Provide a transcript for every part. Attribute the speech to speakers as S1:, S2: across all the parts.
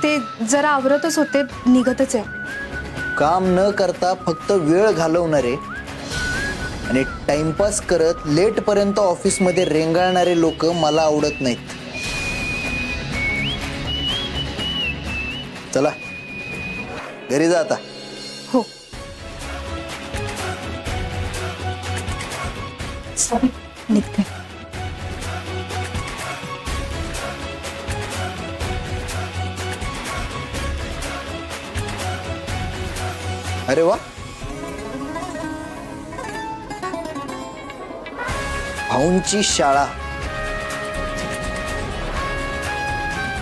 S1: ते जरा आवरतच होते, निघतच आहे.
S2: काम न करता फक्त वेळ घालवणारे आणि टाइमपास करत लेट पर्यंत ऑफिस मध्ये रेंगाळणारे लोक मला आवडत नाहीत. चला घरी जा आता.
S1: हो. निघते.
S2: अरे वा, भाऊंची शाळा,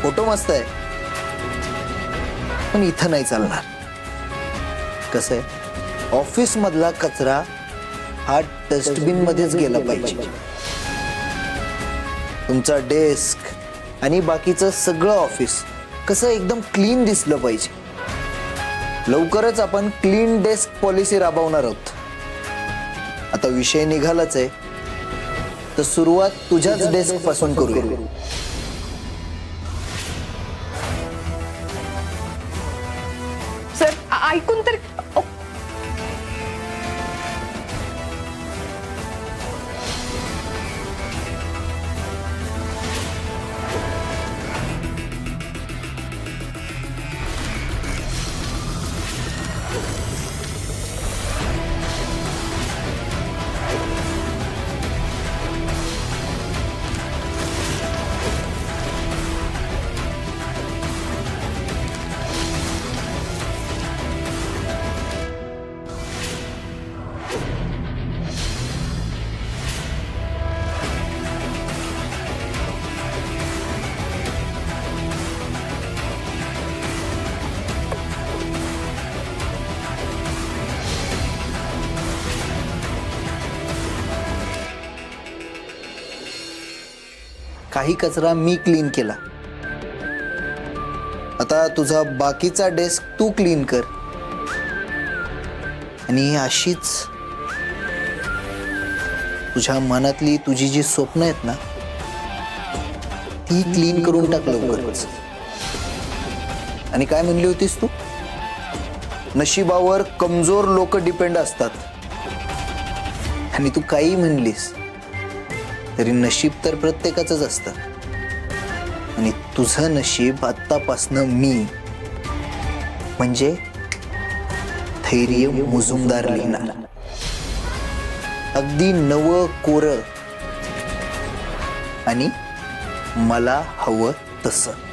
S2: फोटो मस्त आहे, पण इथं नाही चालणार. कसं आहे, ऑफिस मधला कचरा हा डस्टबिन मध्येच गेला पाहिजे. तुमचा डेस्क आणि बाकीचं सगळं ऑफिस कसं एकदम क्लीन दिसलं पाहिजे. लवकरच आपण क्लीन डेस्क पॉलिसी राबवणार आहोत. आता विषय निघालाच आहे, तर सुरुवात तुझ्याच डेस्क पासून करूया.
S1: सर ऐकून तर.
S2: काही कचरा मी क्लीन केला. आता तुझा बाकीचा डेस्क तू क्लीन कर. आणि अशीच तुझ्या मनातली तुझी जी स्वप्न आहेत ना, ती क्लीन करून टाक लवकरच. आणि काय म्हणली होतीस तू, नशिबावर कमजोर लोक डिपेंड असतात. आणि तू काही म्हणलीस तरी नशीब तर प्रत्येकाचंच असतं. आणि तुझं नशीब आत्तापासनं मी म्हणजे धैर्य मुजुमदार लिहिणार. अगदी नवं कोरं आणि मला हवं तसं.